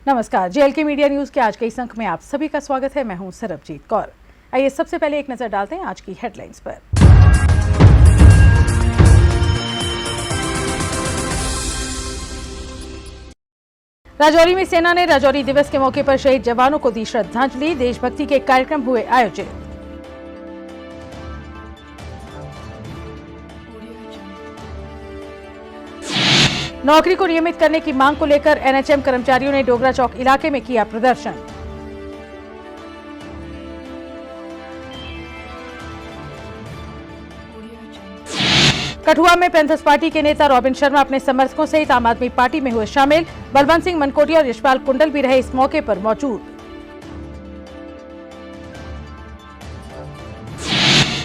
नमस्कार, जेएलके media news के आज के इस अंक में आप सभी का स्वागत है। मैं हूं सरबजीत कौर। आइए सबसे पहले एक नजर डालते हैं आज की हेडलाइंस पर। राजौरी में सेना ने राजौरी दिवस के मौके पर शहीद जवानों को दी श्रद्धांजलि। देशभक्ति के कार्यक्रम हुए आयोजित। नौकरी को नियमित करने की मांग को लेकर एनएचएम कर्मचारियों ने डोगरा चौक इलाके में किया प्रदर्शन। कठुआ में पैंथर्स पार्टी के नेता रॉबिन शर्मा अपने समर्थकों सहित आम आदमी पार्टी में हुए शामिल। बलवंत सिंह मनकोटिया और यशपाल कुंडल भी रहे इस मौके पर मौजूद।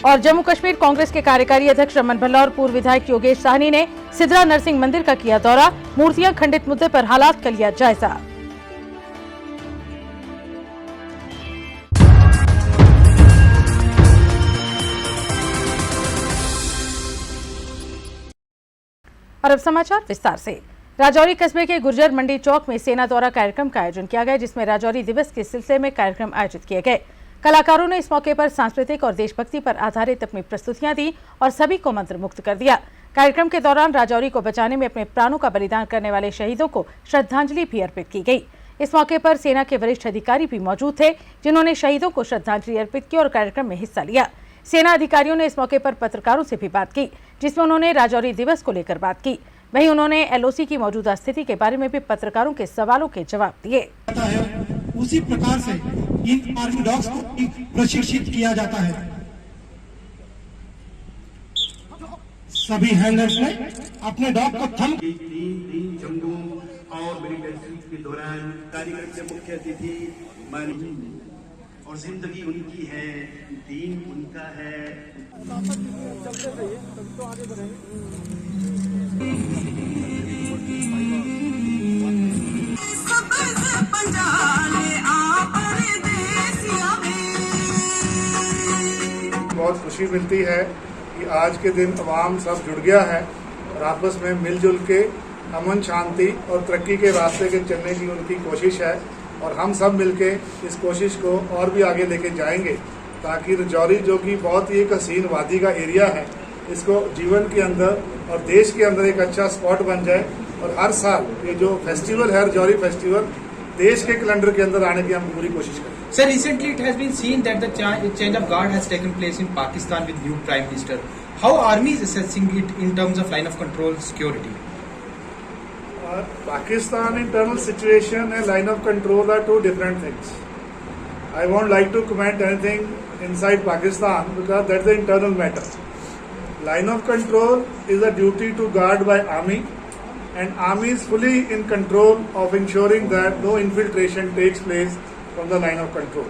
और जम्मू कश्मीर कांग्रेस के कार्यकारी अध्यक्ष रमन भल्ला और पूर्व विधायक योगेश साहनी ने सिद्रा नरसिंह मंदिर का किया दौरा। मूर्तियां खंडित मुद्दे पर हालात का लिया जायजा। और अब समाचार विस्तार से। राजौरी कस्बे के गुर्जर मंडी चौक में सेना द्वारा कार्यक्रम का आयोजन किया गया, जिसमें राजौरी दिवस के सिलसिले में कार्यक्रम आयोजित किए गए। कलाकारों ने इस मौके पर सांस्कृतिक और देशभक्ति पर आधारित अपनी प्रस्तुतियां दी और सभी को मंत्र मुक्त कर दिया। कार्यक्रम के दौरान राजौरी को बचाने में अपने प्राणों का बलिदान करने वाले शहीदों को श्रद्धांजलि भी अर्पित की गई। इस मौके पर सेना के वरिष्ठ अधिकारी भी मौजूद थे, जिन्होंने शहीदों को श्रद्धांजलि अर्पित की और कार्यक्रम में हिस्सा लिया। सेना अधिकारियों ने इस मौके पर पत्रकारों से भी बात की, जिसमें उन्होंने राजौरी दिवस को लेकर बात की। वहीं उन्होंने एलओसी की मौजूदा स्थिति के बारे में भी पत्रकारों के सवालों के जवाब दिए। उसी प्रकार से इन आर्मी डॉग्स को प्रशिक्षित किया जाता है। सभी हैंडलर्स ने अपने डॉग को थम तीन जंगों और मिलिटेंसी के दौरान कार्यक्रम के मुख्य अतिथि और जिंदगी उनकी है, दीन उनका है। बहुत खुशी मिलती है कि आज के दिन अवाम सब जुड़ गया है और आपस में मिलजुल के अमन शांति और तरक्की के रास्ते के चलने की उनकी कोशिश है। और हम सब मिलके इस कोशिश को और भी आगे लेके जाएंगे, ताकि राजौरी जो कि बहुत ही एक हसीन वादी का एरिया है, इसको जीवन के अंदर और देश के अंदर एक अच्छा स्पॉट बन जाए। और हर साल ये जो फेस्टिवल है राजौरी फेस्टिवल, देश के कैलेंडर के अंदर आने की हम पूरी कोशिश करें। Sir, recently it has been seen that the change of guard has taken place in Pakistan with new Prime Minister. How army is assessing it in terms of line of control security? Pakistan internal situation and line of control are two different things. I won't like to comment anything inside Pakistan because that's the internal matter. Line of control is a duty to guard by army, and army is fully in control of ensuring that no infiltration takes place from the line of control,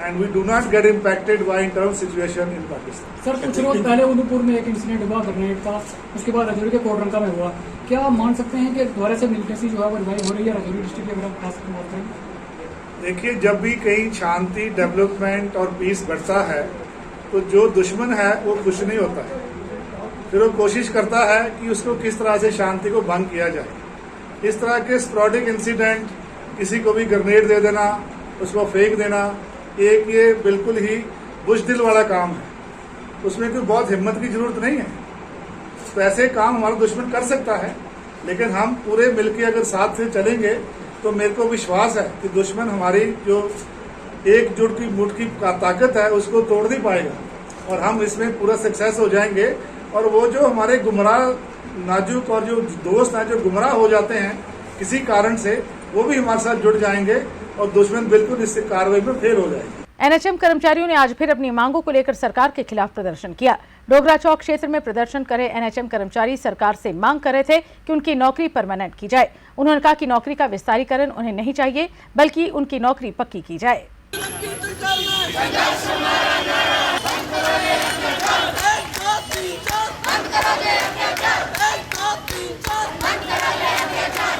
and we do not get impacted by internal situation in Pakistan. Sir, कुछ रोज पहले उदयपुर में एक incident हुआ grenade का, उसके बाद राजौरी के कोटरंका में हुआ। क्या आप मान सकते हैं कि दोबारा से मिलिटेंसी जो है वो रिवाइव हो रही है राजौरी डिस्ट्रिक्ट के? अगर आप खास बात करें, देखिए, जब भी कहीं शांति, डेवलपमेंट और पीस बढ़ता है तो जो दुश्मन है वो खुश नहीं होता है, फिर वो कोशिश करता है कि उसको किस तरह से शांति को भंग किया जाए। इस तरह के स्पॉराडिक इंसिडेंट, किसी को भी ग्रेनेड दे देना, उसको फेंक देना, एक ये बिल्कुल ही बुज़दिल वाला काम है। उसमें कोई बहुत हिम्मत की जरूरत नहीं है। तो ऐसे काम हमारा दुश्मन कर सकता है, लेकिन हम पूरे मिलके अगर साथ से चलेंगे तो मेरे को विश्वास है कि दुश्मन हमारी जो एकजुट की मुठ की ताकत है उसको तोड़ नहीं पाएगा, और हम इसमें पूरा सक्सेस हो जाएंगे। और वो जो हमारे गुमराह नाजुक और जो दोस्त हैं जो गुमराह हो जाते हैं किसी कारण से, वो भी हमारे साथ जुड़ जाएंगे और दुश्मन बिल्कुल इस कार्रवाई में फेल हो जाएंगे। एनएचएम कर्मचारियों ने आज फिर अपनी मांगों को लेकर सरकार के खिलाफ प्रदर्शन किया। डोगरा चौक क्षेत्र में प्रदर्शन करे एनएचएम कर्मचारी सरकार से मांग कर रहे थे कि उनकी नौकरी परमानेंट की जाए। उन्होंने कहा कि नौकरी का विस्तारीकरण उन्हें नहीं चाहिए, बल्कि उनकी नौकरी पक्की की जाए।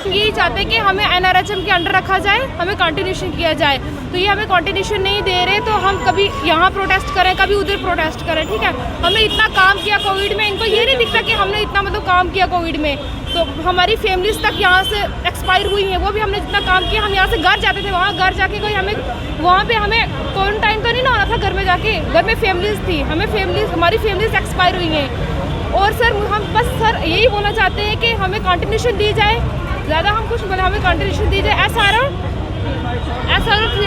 यही चाहते हैं कि हमें एनआरएचएम के अंडर रखा जाए, हमें कंटिन्यूशन किया जाए। तो ये हमें कंटिन्यूशन नहीं दे रहे, तो हम कभी यहाँ प्रोटेस्ट करें, कभी उधर प्रोटेस्ट करें। ठीक है, हमने इतना काम किया कोविड में, इनको ये नहीं दिखता कि हमने इतना काम किया कोविड में। तो हमारी फैमिलीज तक यहाँ से एक्सपायर हुई हैं, वो भी हमने जितना काम किया, हम यहाँ से घर जाते थे, वहाँ घर जाके कोई हमें वहाँ पे हमें क्वारंटाइन तो नहीं ना होना था घर में जाके, घर में फैमिलीज थी, हमारी फैमिलीज एक्सपायर हुई हैं। और सर हम बस सर यही बोलना चाहते हैं कि हमें कंटिन्यूशन दी जाए, ज़्यादा हम कुछ बोले, हमें कंटिन्यूशन दी जाए।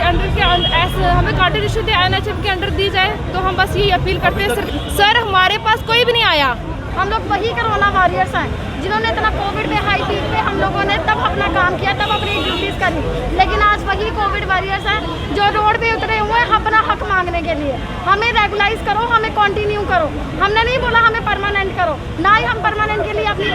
अंडर के हमें कंटिन्यूशन दे, NHM के अंडर दी जाए, तो हम बस यही अपील करते हैं। सर हमारे पास कोई भी नहीं आया, हम लोग वही कोरोना वॉरियर्स हैं जिन्होंने इतना कोविड में हाई पीक पे हम लोगों ने तब अपना काम किया, तब अपनी ड्यूटीज करी, लेकिन आज वही कोविड वॉरियर्स हैं जो रोड पे उतरे हुए हैं अपना हक मांगने के लिए। हमें रेगुलाइज करो, हमें कंटिन्यू करो, हमने नहीं बोला हमें परमानेंट करो, ना ही हम परमानेंट के लिए अपनी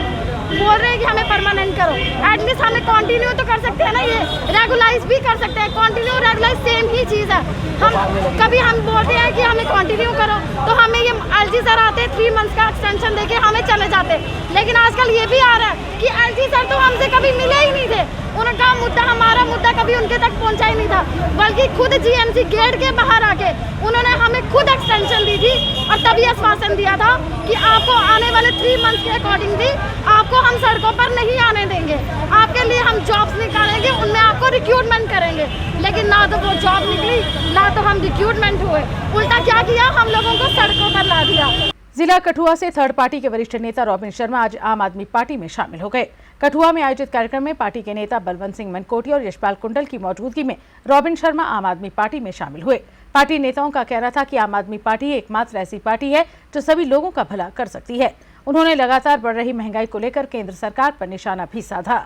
बोल रहे हैं कि हमें परमानेंट करो, एटलीस्ट हमें कंटिन्यू तो कर सकते हैं ना, ये रेगुलाइज भी कर सकते हैं। कंटिन्यू रेगुलाइज सेम ही चीज़ है। हम कभी हम बोलते हैं कि हमें कंटिन्यू करो, तो हमें ये LG सर आते 3 मंथ्स का एक्सटेंशन देके हमें चले जाते, लेकिन आजकल ये भी आ रहा है कि LG सर तो हमसे कभी मिले ही नहीं थे, उनका मुद्दा हमारा मुद्दा कभी उनके तक पहुंचा ही नहीं था, बल्कि खुद GMC गेट के बाहर आके उन्होंने हमें खुद एक्सटेंशन दी थी और तभी आश्वासन दिया था कि आपको आने वाले 3 मंथ्स के अकॉर्डिंगली आपको हम सड़कों पर नहीं आने देंगे, आपके लिए हम जॉब्स निकालेंगे, उनमें आपको रिक्रूटमेंट करेंगे। लेकिन ना तो वो जॉब निकली, ना तो हम रिक्रूटमेंट हुए, उल्टा क्या किया, हम लोगों को सड़कों पर ला दिया। जिला कठुआ से थर्ड पार्टी के वरिष्ठ नेता रॉबिन शर्मा आज आम आदमी पार्टी में शामिल हो गए। कठुआ में आयोजित कार्यक्रम में पार्टी के नेता बलवंत सिंह मनकोटी और यशपाल कुंडल की मौजूदगी में रॉबिन शर्मा आम आदमी पार्टी में शामिल हुए। पार्टी नेताओं का कहना था कि आम आदमी पार्टी एकमात्र ऐसी पार्टी है जो सभी लोगों का भला कर सकती है। उन्होंने लगातार बढ़ रही महंगाई को लेकर केंद्र सरकार पर निशाना भी साधा।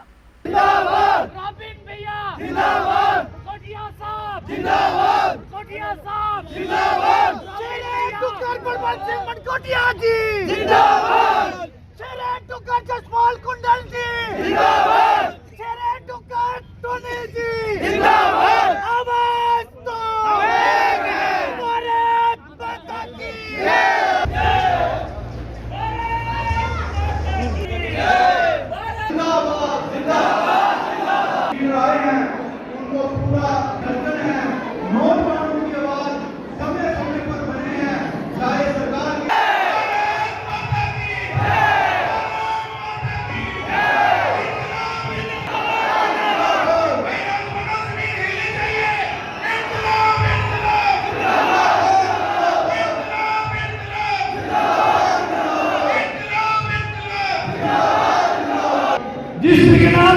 जिस विज्ञान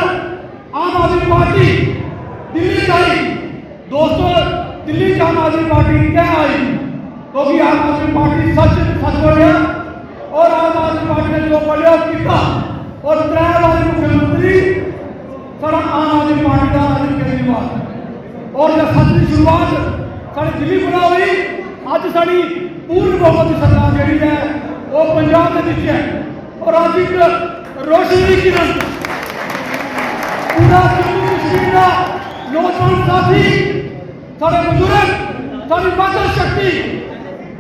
आम आदमी पार्टी दिल्ली आई, दोस्तों दिल्ली की आम आदमी पार्टी क्या आई, क्योंकि आम आदमी पार्टी सच बोले और आम आदमी पार्टी ने जो बोले किया और 3 बार मुख्यमंत्री सारा आम आदमी पार्टी का अरविंद केजरीवाल और जब सच की शुरुआत सारी दिल्ली बना हुई, अज साड़ी पूर्ण बहुमत की सरकार जी है वो पंजाब के नीचे है और आज एक रोशनी किरण पूरा जम्मू कश्मीर का नौजवान साथी सारे बुजुर्ग सारी मातृ शक्ति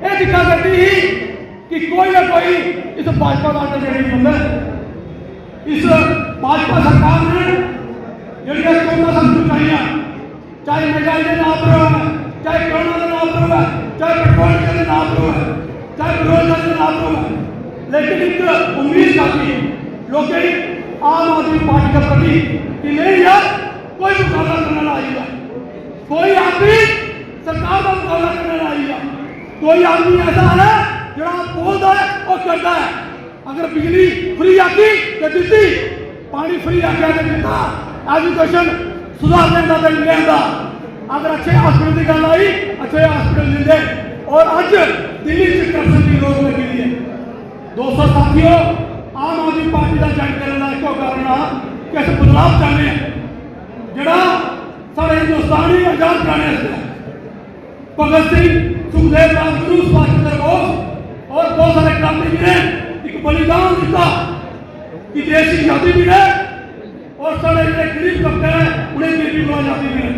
ये दिखा करती ही कि कोई ना कोई इस भाजपा का नहीं बंदा। इस भाजपा सरकार ने जो 14 साल चुकाइया, चाहे महंगाई के नाम पर है, चाहे कोरोना के नाम पर है, चाहे पेट्रोल के नाम पर है, चाहे बेरोजगारी के नाम पर है, लेकिन एक उम्मीद जाती लोग आम आदमी पार्टी का प्रति कि नहीं यार कोई मुकाबला करने आएगा, कोई आदमी सरकार का मुकाबला करने आएगा, कोई आदमी ऐसा है जो बोलता है और करता है। अगर बिजली फ्री आती तो दी, पानी फ्री आ गया तो दिता, एजुकेशन सुधार देता तो नहीं आता, अगर अच्छे हॉस्पिटल की गल आई अच्छे हॉस्पिटल देंगे और अज दिल्ली से करप्शन की रोक लगी है। दोस्तों साथियों, आम आदमी पार्टी का ज्वाइन करने का एक कारण है कि अस बदलाव चाहते हैं जोड़ा सारे हिंदुस्तानी आजाद कराने भगत सिंह, सुखदेव, राजगुरु, सुभाष चंद्र बोस और बहुत सारे क्रांतिवीर ने एक बलिदान दिता कि देश की आजादी मिले और सारे जो गरीब तबके हैं उन्हें गरीबी को आजादी मिले।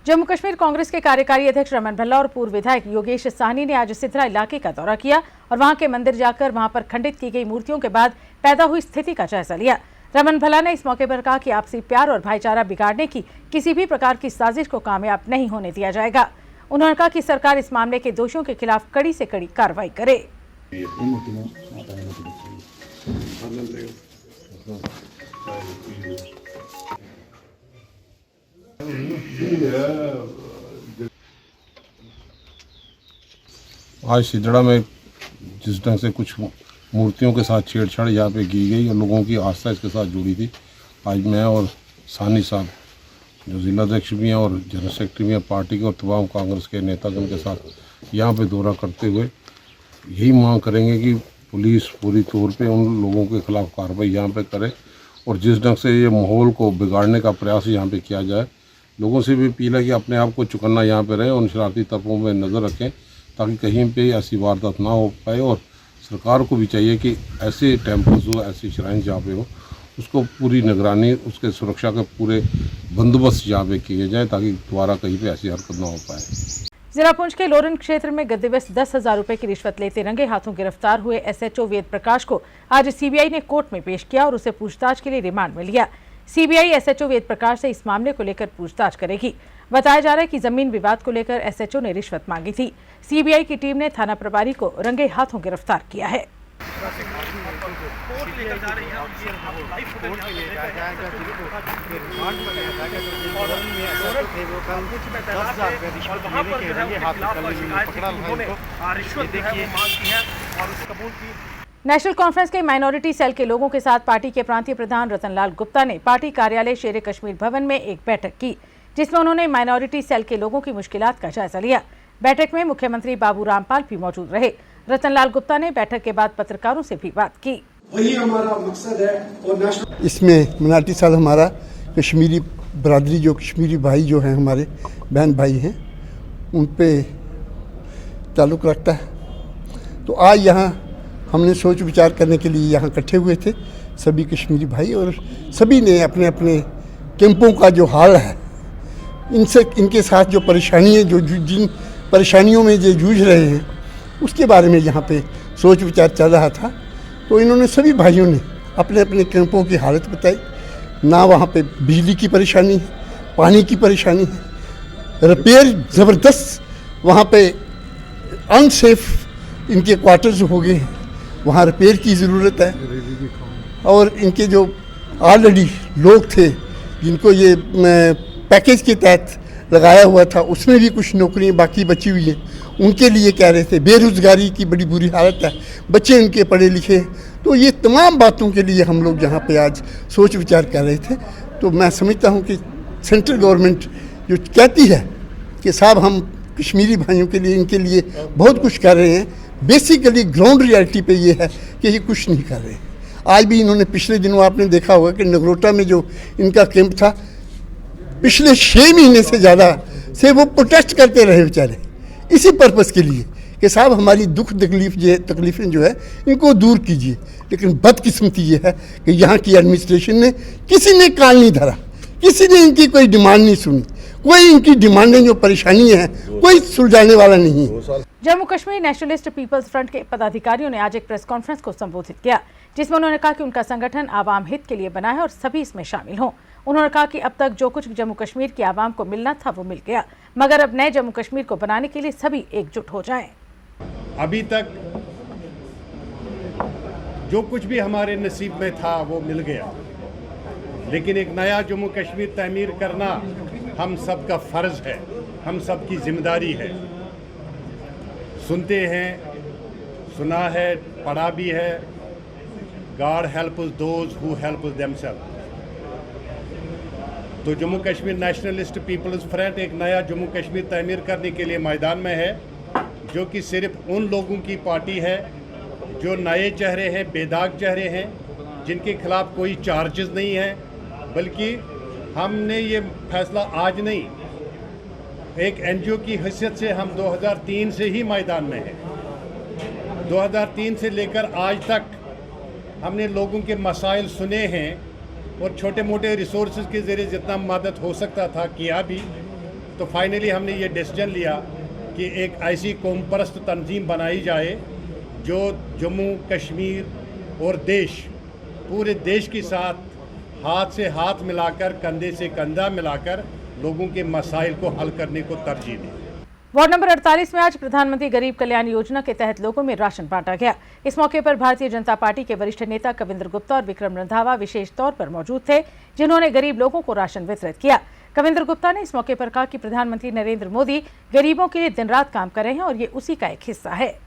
जम्मू कश्मीर कांग्रेस के कार्यकारी अध्यक्ष रमन भल्ला और पूर्व विधायक योगेश साहनी ने आज सिद्धरा इलाके का दौरा किया और वहां के मंदिर जाकर वहां पर खंडित की गई मूर्तियों के बाद पैदा हुई स्थिति का जायजा लिया। रमन भल्ला ने इस मौके पर कहा कि आपसी प्यार और भाईचारा बिगाड़ने की किसी भी प्रकार की साजिश को कामयाब नहीं होने दिया जाएगा। उन्होंने कहा कि सरकार इस मामले के दोषियों के खिलाफ कड़ी से कड़ी कार्रवाई करे। आज सिजड़ा में जिस ढंग से कुछ मूर्तियों के साथ छेड़छाड़ यहाँ पे की गई और लोगों की आस्था इसके साथ जुड़ी थी, आज मैं और सानी साहब जो जिलाध्यक्ष भी हैं और जनरल सेक्रेटरी भी हैं पार्टी के और तमाम कांग्रेस के नेतागण के साथ यहाँ पे दौरा करते हुए यही मांग करेंगे कि पुलिस पूरी तौर पे उन लोगों के खिलाफ कार्रवाई यहाँ पे करे और जिस ढंग से ये माहौल को बिगाड़ने का प्रयास यहाँ पे किया जाए, लोगों से भी अपील है कि अपने आप को चौकन्ना यहाँ पे रहे और शरारती तत्वों में नज़र रखें ताकि कहीं पे ऐसी वारदात ना हो पाए। और सरकार को भी चाहिए कि ऐसे टेम्पल्स हो, ऐसे श्राइन जहाँ पे हो, उसको पूरी निगरानी, उसके सुरक्षा के पूरे बंदोबस्त यहाँ पे किए जाए ताकि दोबारा कहीं पे ऐसी हरकत ना हो पाए। जिला पुंछ के लोरन क्षेत्र में गत दिवस 10,000 रुपए की रिश्वत लेते रंगे हाथों गिरफ्तार हुए एसएचओ वेद प्रकाश को आज सीबीआई ने कोर्ट में पेश किया और उसे पूछताछ के लिए रिमांड में लिया। सीबीआई एसएचओ वेद प्रकाश से इस मामले को लेकर पूछताछ करेगी। बताया जा रहा है कि जमीन विवाद को लेकर एसएचओ ने रिश्वत मांगी थी। सीबीआई की टीम ने थाना प्रभारी को रंगे हाथों गिरफ्तार किया है। नेशनल कॉन्फ्रेंस के माइनॉरिटी सेल के लोगों के साथ पार्टी के प्रांतीय प्रधान रतनलाल गुप्ता ने पार्टी कार्यालय शेर कश्मीर भवन में एक बैठक की, जिसमें उन्होंने माइनॉरिटी सेल के लोगों की मुश्किलात का जायजा लिया। बैठक में मुख्यमंत्री बाबू रामपाल भी मौजूद रहे। रतनलाल गुप्ता ने बैठक के बाद पत्रकारों से भी बात की। वही हमारा मकसद है और इसमें माइनॉरिटी सेल हमारा कश्मीरी बरादरी, जो कश्मीरी भाई जो हैं हमारे बहन भाई हैं, उन पे ताल्लुक़ रखता है। तो आज यहाँ हमने सोच विचार करने के लिए यहाँ इकट्ठे हुए थे सभी कश्मीरी भाई, और सभी ने अपने अपने कैंपों का जो हाल है, इनके साथ जो परेशानी है, जो जिन परेशानियों में जो जूझ रहे हैं, उसके बारे में यहाँ पे सोच विचार चल रहा था। तो इन्होंने सभी भाइयों ने अपने अपने कैंपों की हालत बताई। ना वहाँ पे बिजली की परेशानी है, पानी की परेशानी है, रिपेयर ज़बरदस्त वहाँ पे अनसेफ इनके क्वार्टर्स हो गए हैं, वहाँ रिपेयर की ज़रूरत है। और इनके जो ऑलरेडी लोग थे जिनको ये पैकेज के तहत लगाया हुआ था, उसमें भी कुछ नौकरियाँ बाकी बची हुई हैं, उनके लिए कह रहे थे। बेरोज़गारी की बड़ी बुरी हालत है, बच्चे उनके पढ़े लिखे। तो ये तमाम बातों के लिए हम लोग यहाँ पे आज सोच विचार कर रहे थे। तो मैं समझता हूँ कि सेंट्रल गवर्नमेंट जो कहती है कि साहब हम कश्मीरी भाइयों के लिए, इनके लिए बहुत कुछ कर रहे हैं, बेसिकली ग्राउंड रियलिटी पे ये है कि ये कुछ नहीं कर रहे। आज भी इन्होंने पिछले दिनों आपने देखा होगा कि नगरोटा में जो इनका कैंप था, पिछले 6 महीने से ज़्यादा से वो प्रोटेस्ट करते रहे बेचारे, इसी पर्पज़ के लिए कि साहब हमारी दुख तकलीफ़ें जो है इनको दूर कीजिए। लेकिन बदकिस्मती ये है कि यहाँ की एडमिनिस्ट्रेशन ने किसी ने कान नहीं धरा, किसी ने इनकी कोई डिमांड नहीं सुनी, कोई इनकी डिमांडें जो परेशानी है कोई सुलझाने वाला नहीं है। Jammu Kashmir nationalist peoples Front के पदाधिकारियों ने आज एक प्रेस कॉन्फ्रेंस को संबोधित किया, जिसमें उन्होंने कहा कि उनका संगठन आवाम हित के लिए बना है और सभी इसमें शामिल हों। उन्होंने कहा कि अब तक जो कुछ जम्मू कश्मीर की आवाम को मिलना था वो मिल गया, मगर अब नए जम्मू कश्मीर को बनाने के लिए सभी एकजुट हो जाएं। अभी तक जो कुछ भी हमारे नसीब में था वो मिल गया, लेकिन एक नया जम्मू कश्मीर तमीर करना हम सब का फ़र्ज़ है, हम सब की जिम्मेदारी है। सुनते हैं, सुना है, पढ़ा भी है, God help those who help themselves. तो Jammu Kashmir nationalist peoples front एक नया जम्मू कश्मीर तमीर करने के लिए मैदान में है, जो कि सिर्फ उन लोगों की पार्टी है जो नए चेहरे हैं, बेदाग चेहरे हैं, जिनके खिलाफ कोई चार्जेस नहीं है। बल्कि हमने ये फैसला आज नहीं, एक एनजीओ की हैसियत से हम 2003 से ही मैदान में हैं। 2003 से लेकर आज तक हमने लोगों के मसाइल सुने हैं और छोटे मोटे रिसोर्सेज के ज़रिए जितना मदद हो सकता था किया भी। तो फाइनली हमने ये डिसीजन लिया कि एक ऐसी कौम परस्त तंजीम बनाई जाए जो जम्मू कश्मीर और देश, पूरे देश के साथ हाथ से हाथ मिलाकर, कंधे से कंधा मिलाकर लोगों के मसाइल को हल करने को तरजीह दी। वार्ड नंबर 48 में आज प्रधानमंत्री गरीब कल्याण योजना के तहत लोगों में राशन बांटा गया। इस मौके पर भारतीय जनता पार्टी के वरिष्ठ नेता कविंद्र गुप्ता और विक्रम रंधावा विशेष तौर पर मौजूद थे, जिन्होंने गरीब लोगों को राशन वितरित किया। कविंद्र गुप्ता ने इस मौके पर कहा कि प्रधानमंत्री नरेंद्र मोदी गरीबों के लिए दिन रात काम कर रहे हैं और ये उसी का एक हिस्सा है।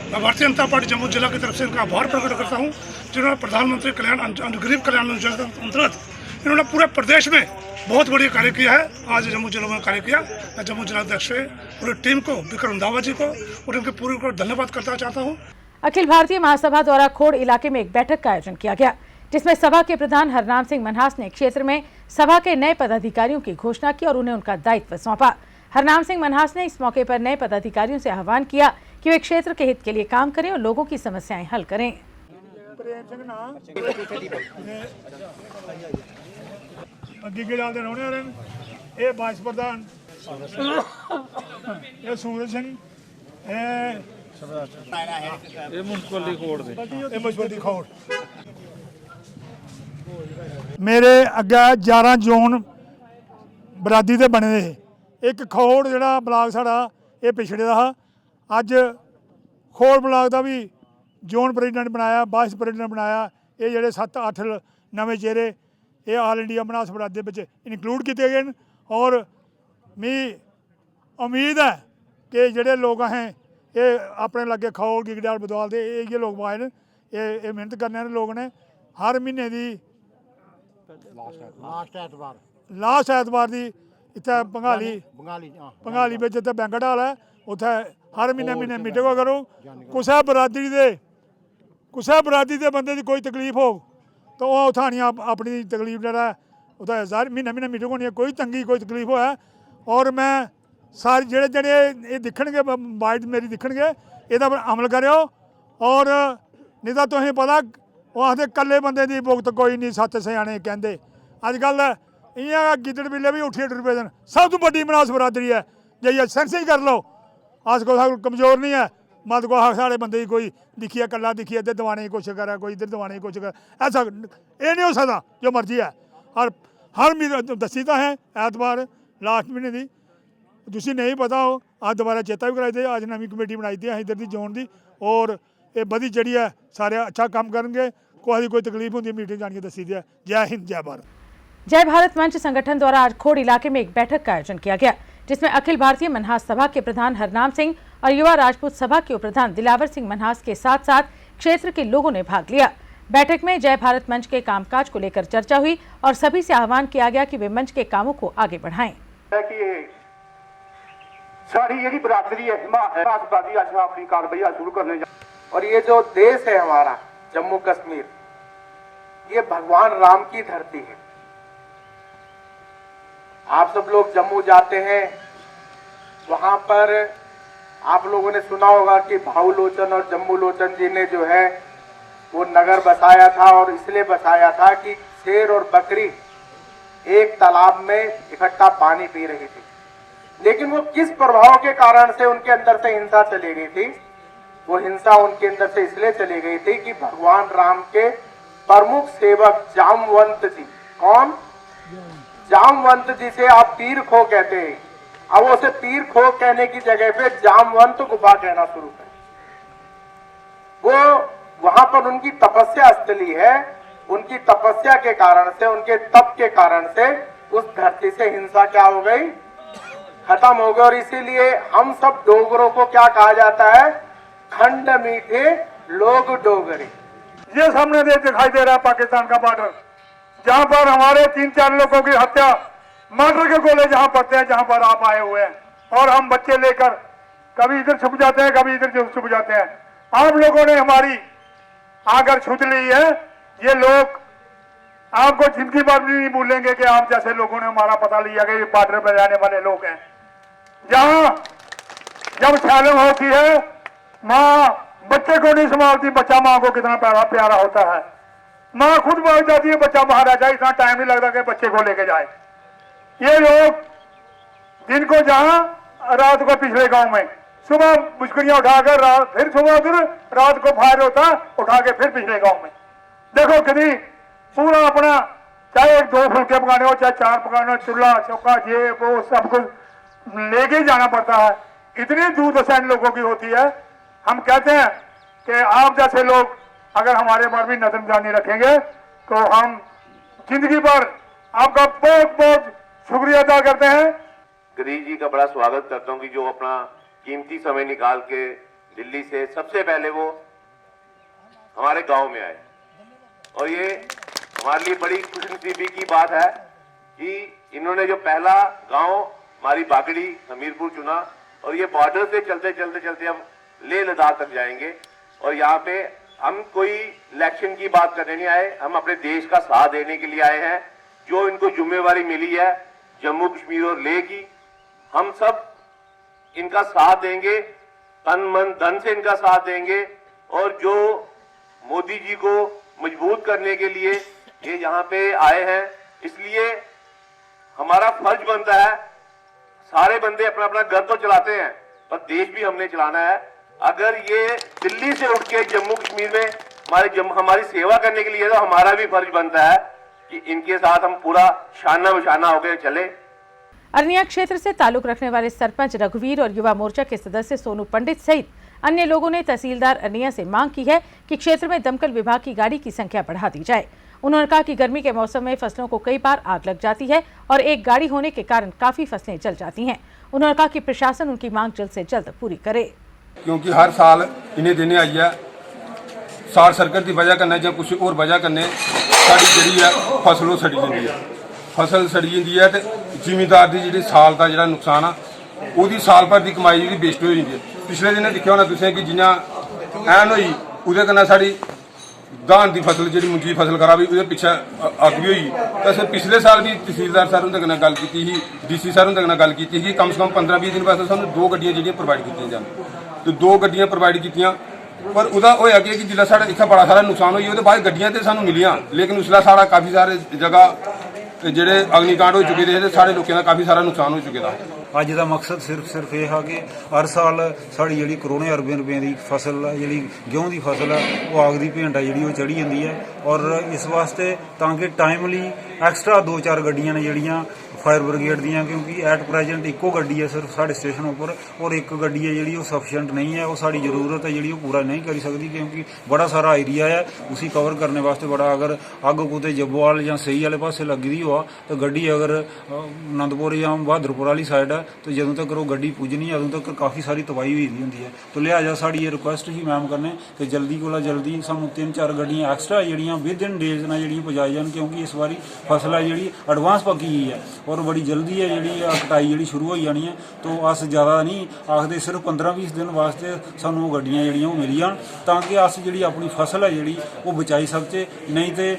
मैं भारतीय जनता पार्टी जम्मू जिला की तरफ से इनका आभार प्रकट करता हूँ, जिन्होंने प्रधानमंत्री गरीब कल्याण योजना के अंतर्गत इन्होंने पूरे प्रदेश में बहुत बढ़िया कार्य किया है। आज जम्मू जिला में कार्य किया। मैं जम्मू जिला अध्यक्ष से पूरी टीम को, विक्रम रंधावा जी को और उनके पूरी को धन्यवाद करना चाहता हूँ। अखिल भारतीय महासभा द्वारा खोड़ इलाके में एक बैठक का आयोजन किया गया, जिसमें सभा के प्रधान हरनाम सिंह मनहास ने क्षेत्र में सभा के नए पदाधिकारियों की घोषणा की और उन्हें उनका दायित्व सौंपा। हरनाम सिंह मनहास ने इस मौके पर नए पदाधिकारियों से आह्वान किया कि वे क्षेत्र के हित के लिए काम करें और लोगों की समस्याएं हल करें। वाइस प्रधान सूरज सिंह मेरे अगे 11 जोन बरादरी दे बने थे। एक खोड़ जिहड़ा ब्लाक साड़ा ये पिछड़े दा हा। अज खोड़ ब्लाक का भी जोन प्रेजिडेंट बनाया, वाइस प्रेजिडेंट बनाया। ये जिहड़े 7-8 नवे चेहरे ये आल इंडिया बनास बरादरी विच इनकलूड किए गए और मी उम्मीद है कि जिहड़े लोग हैं ये अपने लगे खौल गिगड़ाल बदवाल दे ये लोग आए ने, ये मेहनत करने वाले लोग ने। हर महीने की लास्ट ऐतवार की इत्थे भंगाली में इत्थे बैंकट हाल है, उत्थे हर महीने मीटिंग करो। कुसै बरादरी दे बंदे की कोई तकलीफ हो तो वह उत्थे आनिया अपनी तकलीफ जरा उत्थे हर महीने मीटिंग होनी है, कोई तंगी कोई तकलीफ हो है। और मैं सारे जेह्ड़े ये दिक्खणगे बाइट मेरी दिक्खणगे एह्दे पर अमल करो। और नहीं तो तुसें पता वो आखदे कल्ले बंदे दी भुगत कोई नहीं, 7 स्याणे कहंदे। अजकल इ'यां गिद्दड़ बिल्ले भी उट्ठियै टुर पेदे न। सब तो बड्डी बनास बरादरी है, जाइए सेंस ही कर लो। अस कोई कमजोर नहीं है, मत को साढ़े बंदे की कोई दिक्खिए कल्ला दिक्खिए इधर दवाने की कोशिश करे, कोई इधर दवाने की कोशिश करे, ऐसा ये नहीं हो सकता। जो मर्जी है और हर महीने दसी तो है ऐतवार लास्ट महीने की, तुसी नहीं पता हो अज दोबारा चेता भी कराई दे। अज नवी कमेटी बनाई दी इधर की जोन की और ये बधी चढ़ी है, सारे अच्छा काम करेंगे। कोई तकलीफ होती है मीटिंग जानी दसी दी है। जय हिंद जय भारत। जय भारत मंच संगठन द्वारा आज खोड़ इलाके में एक बैठक का आयोजन किया गया, जिसमें अखिल भारतीय मनहास सभा के प्रधान हरनाम सिंह और युवा राजपूत सभा के उपप्रधान दिलावर सिंह मनहास के साथ साथ क्षेत्र के लोगों ने भाग लिया। बैठक में जय भारत मंच के कामकाज को लेकर चर्चा हुई और सभी से आह्वान किया गया कि वे मंच के कामों को आगे बढ़ाएं। सारी यही बरादरी है, आज अपनी कार्रवाई शुरू करने जा। और ये जो देश है हमारा जम्मू कश्मीर, ये भगवान राम की धरती है। आप सब लोग जम्मू जाते हैं, वहां पर आप लोगों ने सुना होगा कि भाऊ लोचन और जम्मू लोचन जी ने जो है वो नगर बसाया था और इसलिए बसाया था कि शेर और बकरी एक तालाब में इकट्ठा पानी पी रही थी। लेकिन वो किस प्रभाव के कारण से उनके अंदर से हिंसा चली गई थी? वो हिंसा उनके अंदर से इसलिए चली गई थी कि भगवान राम के प्रमुख सेवक जामवंत जी, कौन? जामवंत जी से आप पीर खो कहते हैं, अब उसे पीर खो कहने की जगह पे जामवंत गुफा कहना शुरू करें। वो वहां पर उनकी तपस्या स्थली है, उनकी तपस्या के कारण से, उनके तप के कारण से उस धरती से हिंसा क्या हो गई? खत्म हो गई। और इसीलिए हम सब डोगरों को क्या कहा जाता है? खंड मीठे लोग डोगरे। ये सामने दिखाई दे रहा है पाकिस्तान का बॉर्डर, जहां पर हमारे 3-4 लोगों की हत्या, मर्डर के गोले जहां पड़ते हैं, जहां पर आप आए हुए हैं और हम बच्चे लेकर कभी इधर छुप जाते हैं, कभी इधर छुप जाते हैं। आप लोगों ने हमारी आकर छूट ली है। ये लोग आपको जिंदगी भर नहीं भूलेंगे कि आप जैसे लोगों ने हमारा पता लिया कि ये बॉर्डर पर रहने वाले लोग हैं। जहां जब सैलम होती है, माँ बच्चे को नहीं संभालती। बच्चा माँ को कितना प्यारा होता है। माँ खुद भाग जाती है, बच्चा बाहर आ जाए, इतना टाइम नहीं लगता कि बच्चे को लेके जाए। ये लोग दिन को जहां, रात को पिछले गांव में, सुबह मुश्किलियां उठाकर फिर सुबह उधर, रात को फायर होता उठा के फिर पिछले गांव में। देखो कितनी पूरा अपना चाहे 2 फुलके पकाने हो, चाहे 4 पकाने हो, चूल्हा चौका ये वो सब कुछ लेके जाना पड़ता है। इतनी दुर्दशा इन लोगों की होती है। हम कहते हैं कि आप जैसे लोग अगर हमारे पर भी नजरसानी रखेंगे तो हम जिंदगी भर आपका बहुत बहुत शुक्रिया अदा करते हैं। गिरीश जी का बड़ा स्वागत करता हूं कि जो अपना कीमती समय निकाल के दिल्ली से सबसे पहले वो हमारे गांव में आए, और ये हमारे लिए बड़ी खुशनसीबी की बात है कि इन्होंने जो पहला गांव हमारी बागड़ी हमीरपुर चुना, और ये बॉर्डर से चलते चलते चलते अब लेह लद्दाख तक जाएंगे। और यहाँ पे हम कोई इलेक्शन की बात करने नहीं आए, हम अपने देश का साथ देने के लिए आए हैं। जो इनको जिम्मेवारी मिली है जम्मू कश्मीर और लेह की, हम सब इनका साथ देंगे, तन मन धन से इनका साथ देंगे। और जो मोदी जी को मजबूत करने के लिए ये यहाँ पे आए हैं, इसलिए हमारा फर्ज बनता है। सारे बंदे अपना अपना घर तो चलाते हैं, पर देश भी हमने चलाना है। अगर ये दिल्ली से उठ के जम्मू कश्मीर में हमारी सेवा करने के लिए, तो हमारा भी फर्ज बनता है कि इनके साथ हम पूरा शाना बशाना होकर चले। अरनिया क्षेत्र से ताल्लुक रखने वाले सरपंच रघुवीर और युवा मोर्चा के सदस्य सोनू पंडित सहित अन्य लोगों ने तहसीलदार अरनिया से मांग की है कि क्षेत्र में दमकल विभाग की गाड़ी की संख्या बढ़ा दी जाए। उन्होंने कहा कि गर्मी के मौसम में फसलों को कई बार आग लग जाती है और एक गाड़ी होने के कारण काफी फसलें जल जाती हैं। उन्होंने कहा कि प्रशासन उनकी मांग जल्द से जल्द पूरी करे, क्योंकि हर साल इन्हें देने आई है शॉर्ट सर्किट की वजह करने या कुछ और वजह करने साड़ी जी फसलों सड़ी जाती है। फसल सड़ी जाती है तो जिमीदार की जी साल का जो नुकसान आ वो साल भर की कमाई जी वेस्ट हो जाती है। पिछले दिन देखा होना तुसें कि जियां ऐन हुई उहदे कन्नै साड़ी धान की फसल जी मुंजी फसल खराब हुई, उहदे पिछे अग्ग भी हुई। तो पिछले साल भी तहसीलदार सर उंदे कन्नै गल कीती ही, DC सर उंदे कन्नै गल कीती कि कम से कम 15-20 दिन वास्ते सानूं 2 गड्डियां जिहड़ियां प्रोवाइड कीतियां जान। तो 2 गड्डियां प्रोवाइड कीतियां, पर उहदा होया कि जिल्लै साढ़े इत्थै बड़ा सारा नुकसान होई, उहदे बाद गड्डियां ते सानूं मिलियां, लेकिन उसलै साढ़ा काफ़ी सारे जगह ਜਿਹੜੇ ਅਗਨੀਕਾਂਡ ਹੋ ਚੁੱਕੇ ਦੇ ਤੇ ਸਾਰੇ ਲੋਕਾਂ ਦਾ ਕਾਫੀ ਸਾਰਾ ਨੁਕਸਾਨ ਹੋ ਚੁੱਕੇ ਦਾ। ਅੱਜ ਦਾ ਮਕਸਦ ਸਿਰਫ ਇਹ ਹੈ ਕਿ ਹਰ ਸਾਲ ਸਾਡੀ ਜਿਹੜੀ ਕਰੋਨੇ ਅਰਬਾਂ ਰੁਪਏ ਦੀ ਫਸਲ ਹੈ, ਜਿਹੜੀ गेहूं ਦੀ ਫਸਲ ਹੈ, ਉਹ ਆਗ ਦੀ ਭੇਂਟ ਜਿਹੜੀ ਉਹ ਚੜੀ ਜਾਂਦੀ ਹੈ। ਔਰ ਇਸ ਵਾਸਤੇ ਤਾਂ ਕਿ ਟਾਈਮਲੀ ਐਕਸਟਰਾ 2-4 ਗੱਡੀਆਂ ਨੇ ਜਿਹੜੀਆਂ फायर ब्रिगेड दियाँ, क्योंकि एट प्रेजेंट इको गड्डी है सिर्फ साढ़े स्टेशन उपर, और एक गड्डी है जी सफिशेंट नहीं है। वो साड़ी जरूरत है जी पूरा नहीं कर सकती, क्योंकि बड़ा सारा एरिया है उसी कवर करने वास्ते बड़ा। अगर अग कुते जब्बोवाल या सही वाले पास लगी दी हुआ तो गड्डी अगर आनंदपुर या बहादुरपुर वाली साइड है तो जदों तक वो गड्डी पुजनी है उदों तक काफ़ी सारी तबाही हुई होंगी है। तो लिहाजा साड़ी ये रिक्वेस्ट ही मैम करने कि जल्दी को जल्दी सानू 3-4 गड्डियाँ एक्सट्रा जड़ियाँ विद इन डेज ना जी पुजाई जान, क्योंकि इस बारी फसल है जी एडवांस पकी हुई है और बड़ी जल्दी है जी कटाई जी शुरू हो जानी है। तो अस ज़्यादा नहीं आखते, सिर्फ 15-20 दिन वास्ते सानू गड्डियाँ जड़ियाँ मिल जान ताकि अस जी अपनी फसल है जी वो बचाई सकते। नहीं तो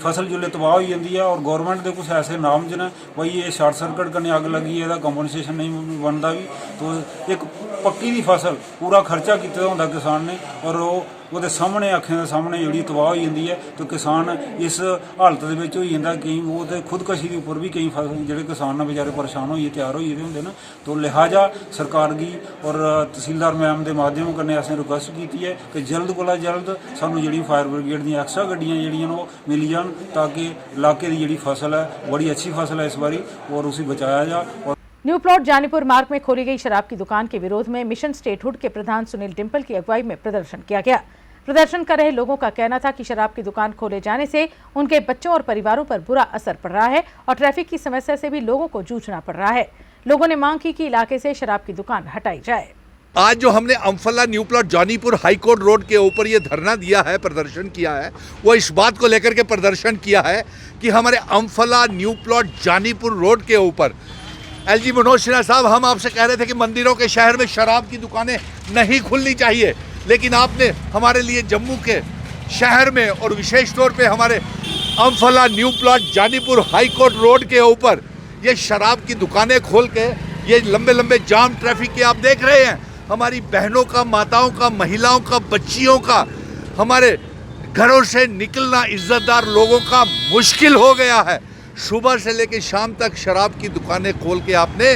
फसल जो तबाह हो जाती है और गौरमेंट के कुछ ऐसे नाम ज न भाई ये शॉर्ट सर्किट करने अग लगी है कंपनसेशन नहीं बनता भी। तो एक पक्की दी फसल पूरा खर्चा किया होंदा किसान ने और वो सामने अखें के सामने जी तबाह हो जाती है। तो किसान इस हालत हो जाता, कई वो तो खुदकशी के उपर भी कई जो किसान ने बेचारे परेशान होइए तैयार होइए होंगे ना। तो लिहाजा सरकार की और तहसीलदार मैम के माध्यम कन्नै असें रिक्वेस्ट की है कि जल्द को जल्द सानू जी फायर ब्रिगेड दी एक्स्ट्रा गड्डियाँ जड़ियाँ मिल जान ताकि इलाके की जी फसल है बड़ी अच्छी फसल है इस बारी और उसे बचाया जाए। न्यू प्लॉट जानीपुर मार्ग में खोली गई शराब की दुकान के विरोध में मिशन स्टेटहुड के प्रधान सुनील डिम्पल की अगुवाई में प्रदर्शन किया गया। प्रदर्शन कर रहे लोगों का कहना था कि शराब की दुकान खोले जाने से उनके बच्चों और परिवारों पर बुरा असर पड़ रहा है और ट्रैफिक की समस्या से भी लोगों को जूझना पड़ रहा है। लोगों ने मांग की कि इलाके से शराब की दुकान हटाई जाए। आज जो हमने Amphala new plot Janipur high court road के ऊपर ये धरना दिया है, प्रदर्शन किया है, वो इस बात को लेकर के प्रदर्शन किया है कि हमारे Amphala new plot Janipur road के ऊपर LG मनोज सिन्हा साहब, हम आपसे कह रहे थे कि मंदिरों के शहर में शराब की दुकानें नहीं खुलनी चाहिए, लेकिन आपने हमारे लिए जम्मू के शहर में और विशेष तौर पे हमारे Amphala new plot Janipur high court road के ऊपर ये शराब की दुकानें खोल के ये लंबे लंबे जाम ट्रैफिक के आप देख रहे हैं। हमारी बहनों का, माताओं का, महिलाओं का, बच्चियों का, हमारे घरों से निकलना इज्जतदार लोगों का मुश्किल हो गया है। सुबह से लेकर शाम तक शराब की दुकानें खोल के आपने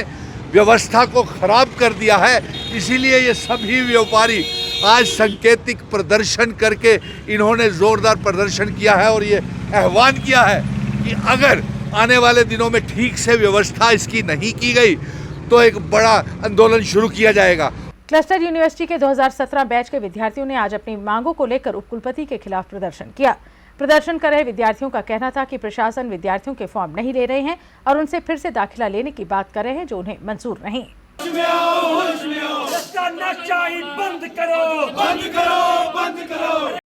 व्यवस्था को खराब कर दिया है। इसीलिए ये सभी व्यापारी आज सांकेतिक प्रदर्शन करके इन्होंने जोरदार प्रदर्शन किया है और ये आह्वान किया है क्योंकि अगर आने वाले दिनों में ठीक से व्यवस्था इसकी नहीं की गई तो एक बड़ा आंदोलन शुरू किया जाएगा। क्लस्टर यूनिवर्सिटी के 2017 बैच के विद्यार्थियों ने आज अपनी मांगों को लेकर उपकुलपति के खिलाफ प्रदर्शन किया। प्रदर्शन कर रहे विद्यार्थियों का कहना था कि प्रशासन विद्यार्थियों के फॉर्म नहीं ले रहे हैं और उनसे फिर से दाखिला लेने की बात कर रहे हैं जो उन्हें मंजूर नहीं। बंद करो, बंद करो, बंद करो।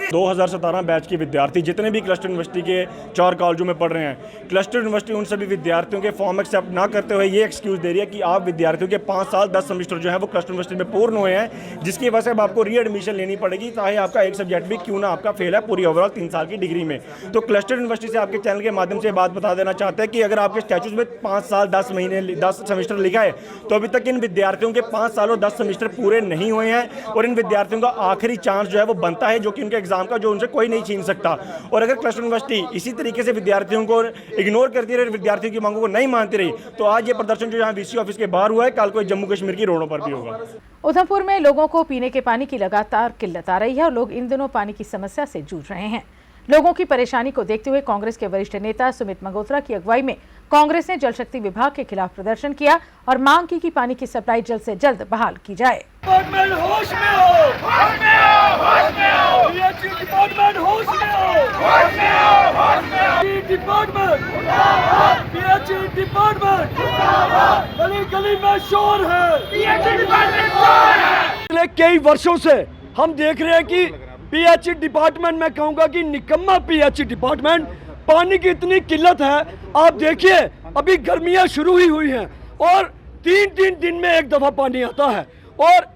2017 बैच के विद्यार्थी जितने भी क्लस्टर यूनिवर्सिटी के 4 कॉलेजों में पढ़ रहे हैं, क्लस्टर यूनिवर्सिटी उन सभी विद्यार्थियों के फॉर्म एक्सेप्ट ना करते हुए ये एक्सक्यूज़ दे रही है कि आप विद्यार्थियों के 5 साल 10 सेमेस्टर जो है वो क्लस्टर यूनिवर्सिटी में पूर्ण हुए हैं, जिसकी वजह से अब आपको री एडमिशन लेनी पड़ेगी, चाहे आपका एक सब्जेक्ट भी क्यों ना आपका फेल है पूरी ओवरऑल 3 साल की डिग्री में। तो क्लस्टर यूनिवर्सिटी से आपके चैनल के माध्यम से बात बता देना चाहते हैं कि अगर आपके स्टैचूज में 5 साल 10 महीने 10 सेमेस्टर लिखा है तो अभी तक इन विद्यार्थियों के 5 साल और 10 सेमेस्टर पूरे नहीं हुए हैं और इन विद्यार्थियों का आखिरी चांस जो है वो बनता है, जो कि उनके एग्जाम का जो उनसे कोई नहीं छीन सकता। और अगर क्लस्टर यूनिवर्सिटी इसी तरीके से विद्यार्थियों को इग्नोर करती रही, विद्यार्थियों की मांगों को नहीं मानती रही, तो आज ये प्रदर्शन जो यहाँ वीसी ऑफिस के बाहर हुआ है, कल को जम्मू कश्मीर की रोडों पर भी होगा। उधमपुर में लोगों को पीने के पानी की लगातार किल्लत आ रही है और लोग इन दिनों पानी की समस्या से जूझ रहे हैं। लोगों की परेशानी को देखते हुए कांग्रेस के वरिष्ठ नेता सुमित मगोत्रा की अगुवाई में कांग्रेस ने जल शक्ति विभाग के खिलाफ प्रदर्शन किया और मांग की कि पानी की सप्लाई जल्द से जल्द बहाल की जाए। होश में हो, होश में हो, होश में हो। डिपार्टमेंट होश में हो, होश में हो, होश में हो। डिपार्टमेंट डिपार्टमेंट गली गली में शोर है, डिपार्टमेंट शोर है। पिछले कई वर्षों से हम देख रहे हैं कि पीएचई डिपार्टमेंट, मैं कहूँगा कि निकम्मा पीएचई डिपार्टमेंट, पानी की इतनी किल्लत है। आप देखिए अभी गर्मियाँ शुरू ही हुई हैं और 3-3 दिन में एक दफ़ा पानी आता है और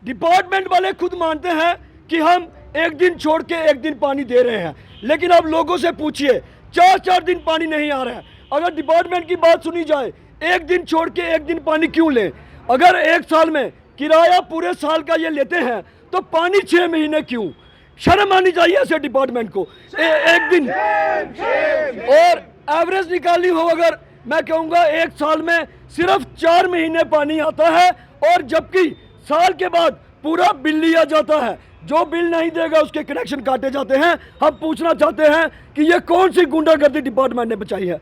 डिपार्टमेंट वाले खुद मानते हैं कि हम एक दिन छोड़ के एक दिन पानी दे रहे हैं, लेकिन आप लोगों से पूछिए 4-4 दिन पानी नहीं आ रहा है। अगर डिपार्टमेंट की बात सुनी जाए, एक दिन छोड़ के एक दिन पानी क्यों लें? अगर एक साल में किराया पूरे साल का ये लेते हैं तो पानी 6 महीने क्यों? शर्म आनी चाहिए ऐसे डिपार्टमेंट को। एक दिन और एवरेज निकाली हो, अगर मैं कहूँगा एक साल में सिर्फ 4 महीने पानी आता है और जबकि साल के बाद पूरा बिल लिया जाता है। जो बिल नहीं देगा उसके कनेक्शन काटे जाते हैं। हम पूछना चाहते हैं कि ये कौन सी गुंडागर्दी डिपार्टमेंट ने बचाई है?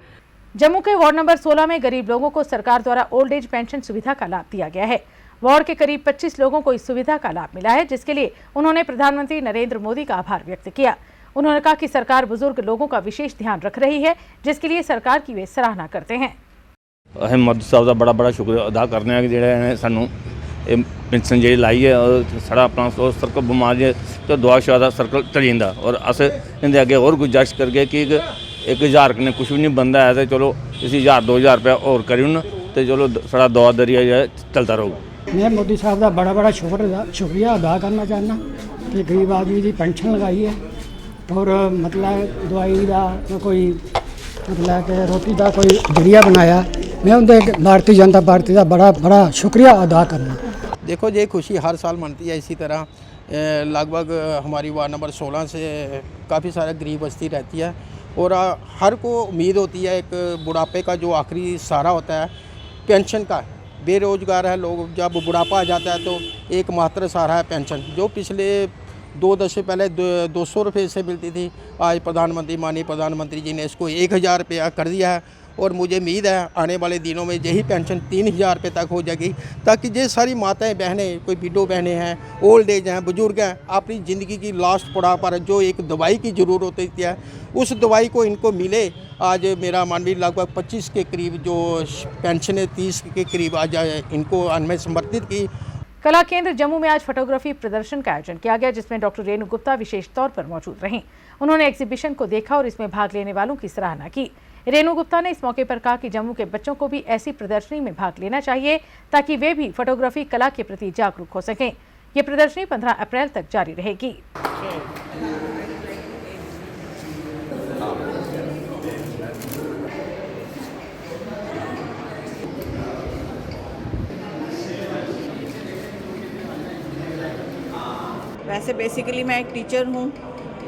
जम्मू के वार्ड नंबर 16 में गरीब लोगों को सरकार द्वारा ओल्ड एज पेंशन सुविधा का लाभ दिया गया है। वार्ड के करीब 25 लोगों को इस सुविधा का लाभ मिला है, जिसके लिए उन्होंने प्रधानमंत्री नरेंद्र मोदी का आभार व्यक्त किया। उन्होंने कहा कि सरकार बुजुर्ग लोगों का विशेष ध्यान रख रही है, जिसके लिए सरकार की वे सराहना करते हैं। हम मोदी साहब का बड़ा बड़ा शुक्रिया अदा करने हैं कि जिहड़े सानू पेंशन जी लाई है और सारा अपना सर्कल बीमारी तो दुआ शुदा सर्कल चली जाता और अस इनके अगे और गुजारिश करके कि 1000 कने कुछ भी नहीं बनता है, तो चलो इसी 1000-2000 रुपया और करी तो चलो सारा दुआ दरिया चलता रहूगा। मैं मोदी साहब का बड़ा बड़ा शुक्रिया अदा करना चाहना कि गरीब आदमी की पेंशन लगाई है और मतलब दवाई का कोई मतलब कि रोटी का कोई जरिया बनाया। मैं उनके भारतीय जनता पार्टी का बड़ा बड़ा शुक्रिया अदा करना। देखो ये खुशी हर साल मनती है, इसी तरह लगभग हमारी वार्ड नंबर 16 से काफ़ी सारा गरीब बस्ती रहती है और हर को उम्मीद होती है एक बुढ़ापे का जो आखिरी सहारा होता है पेंशन का। बेरोज़गार है लोग, जब बुढ़ापा आ जाता है तो एकमात्र सहारा है पेंशन, जो पिछले 2 दशक पहले 200 रुपये से मिलती थी। आज माननीय प्रधानमंत्री जी ने इसको 1000 रुपया कर दिया है और मुझे उम्मीद है आने वाले दिनों में यही पेंशन 3000 रुपये तक हो जाएगी, ताकि ये सारी माताएं बहनें, कोई विडो बहनें हैं, ओल्ड एज हैं, बुजुर्ग हैं, अपनी ज़िंदगी की लास्ट पड़ाव पर जो एक दवाई की ज़रूरत होती है उस दवाई को इनको मिले। आज मेरा मानवीय लगभग 25 के करीब जो पेंशन है 30 के करीब आज इनको मैं समर्पित की। कला केंद्र जम्मू में आज फोटोग्राफी प्रदर्शन का आयोजन किया गया, जिसमें डॉक्टर रेणु गुप्ता विशेष तौर पर मौजूद रहीं। उन्होंने एग्जीबिशन को देखा और इसमें भाग लेने वालों की सराहना की। रेणु गुप्ता ने इस मौके पर कहा कि जम्मू के बच्चों को भी ऐसी प्रदर्शनी में भाग लेना चाहिए ताकि वे भी फोटोग्राफी कला के प्रति जागरूक हो सकें। ये प्रदर्शनी 15 अप्रैल तक जारी रहेगी। वैसे बेसिकली मैं एक टीचर हूँ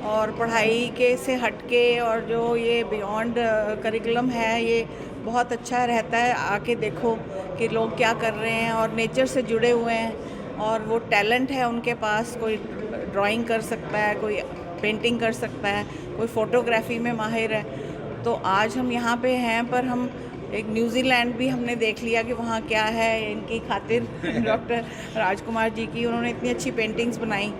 और पढ़ाई के से हटके और जो ये बियॉन्ड करिकुलम है ये बहुत अच्छा रहता है। आके देखो कि लोग क्या कर रहे हैं और नेचर से जुड़े हुए हैं और वो टैलेंट है उनके पास। कोई ड्राइंग कर सकता है, कोई पेंटिंग कर सकता है, कोई फोटोग्राफी में माहिर है। तो आज हम यहाँ पे हैं, पर हम एक न्यूजीलैंड भी हमने देख लिया कि वहाँ क्या है इनकी खातिर डॉक्टर राजकुमार जी की, उन्होंने इतनी अच्छी पेंटिंग्स बनाई।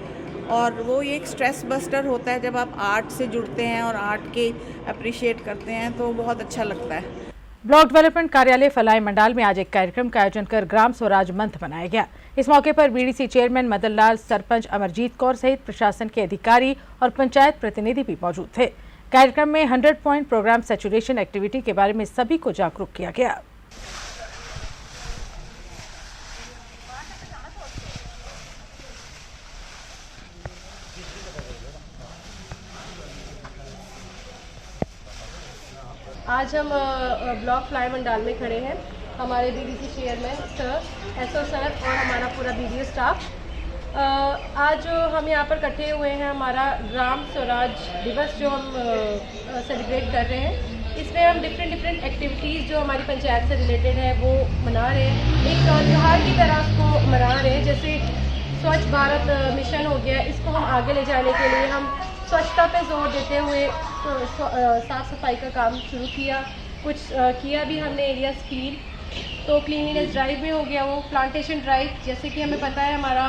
और वो ये एक स्ट्रेस बस्टर होता है जब आप आर्ट से जुड़ते हैं और आर्ट के अप्रिशिएट करते हैं, तो बहुत अच्छा लगता है। ब्लॉक डेवलपमेंट कार्यालय फलाई मंडाल में आज एक कार्यक्रम का आयोजन कर ग्राम स्वराज मंथ मनाया गया। इस मौके पर बीडीसी चेयरमैन मदन लाल, सरपंच अमरजीत कौर सहित प्रशासन के अधिकारी और पंचायत प्रतिनिधि भी मौजूद थे। कार्यक्रम में 100 पॉइंट प्रोग्राम सैचुरेशन एक्टिविटी के बारे में सभी को जागरूक किया गया। आज हम ब्लॉक फ्लाई मंडाल में खड़े हैं। हमारे BDC chairman sir, SO sir और हमारा पूरा बीडीओ स्टाफ। आज हम यहाँ पर इकट्ठे हुए हैं, हमारा ग्राम स्वराज दिवस जो हम सेलिब्रेट कर रहे हैं। इसमें हम डिफरेंट एक्टिविटीज़ जो हमारी पंचायत से रिलेटेड है वो मना रहे हैं, एक त्योहार की तरह उसको मना रहे हैं। जैसे स्वच्छ भारत मिशन हो गया, इसको हम आगे ले जाने के लिए हम स्वच्छता पे जोर देते हुए साफ़ सफाई का काम शुरू किया। कुछ किया भी हमने एरियाज क्लीन, तो क्लीनिनेस ड्राइव में हो गया वो प्लांटेशन ड्राइव। जैसे कि हमें पता है हमारा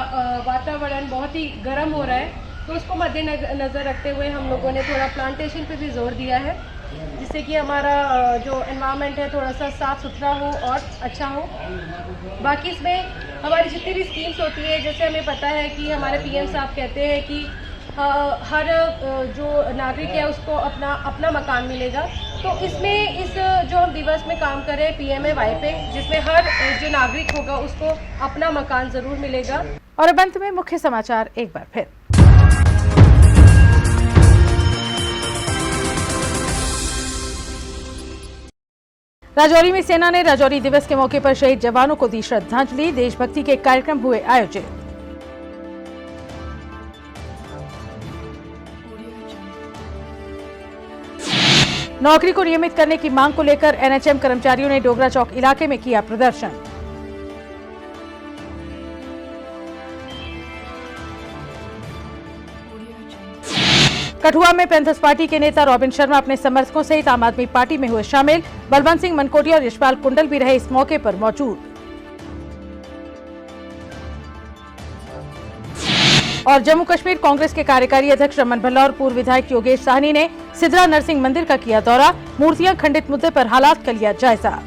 वातावरण बहुत ही गर्म हो रहा है, तो उसको मद्देनज़र रखते हुए हम लोगों ने थोड़ा प्लांटेशन पे भी जोर दिया है, जिससे कि हमारा जो एनवायरनमेंट है थोड़ा सा साफ़ सुथरा हो और अच्छा हो। बाकी इसमें हमारी जितनी भी स्कीम्स होती है, जैसे हमें पता है कि हमारे पीएम साहब कहते हैं कि हर जो नागरिक है उसको अपना मकान मिलेगा। तो इसमें इस जो हम दिवस में काम कर रहे हैं PMAY पे, जिसमें हर जो नागरिक होगा उसको अपना मकान ज़रूर मिलेगा। और अब अंत में मुख्य समाचार एक बार फिर। राजौरी में सेना ने राजौरी दिवस के मौके पर शहीद जवानों को दी श्रद्धांजलि। देशभक्ति के कार्यक्रम हुए आयोजित। नौकरी को नियमित करने की मांग को लेकर NHM कर्मचारियों ने डोगरा चौक इलाके में किया प्रदर्शन। कठुआ में पैंथर्स पार्टी के नेता रॉबिन शर्मा अपने समर्थकों सहित आम आदमी पार्टी में हुए शामिल। बलवंत सिंह मनकोटिया और यशपाल कुंडल भी रहे इस मौके पर मौजूद। और जम्मू कश्मीर कांग्रेस के कार्यकारी अध्यक्ष रमन भल्ला और पूर्व विधायक योगेश साहनी ने सिद्रा नरसिंह मंदिर का किया दौरा। मूर्तियां खंडित मुद्दे पर हालात का लिया जायजा।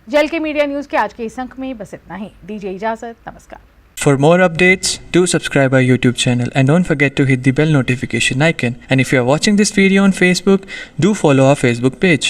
JLK मीडिया न्यूज के आज के इस अंक में बस इतना ही। दीजिए इजाजत, नमस्कार। For more updates, do subscribe our YouTube channel and don't forget to hit the bell notification icon. And if you are watching this video on Facebook, do follow our Facebook page.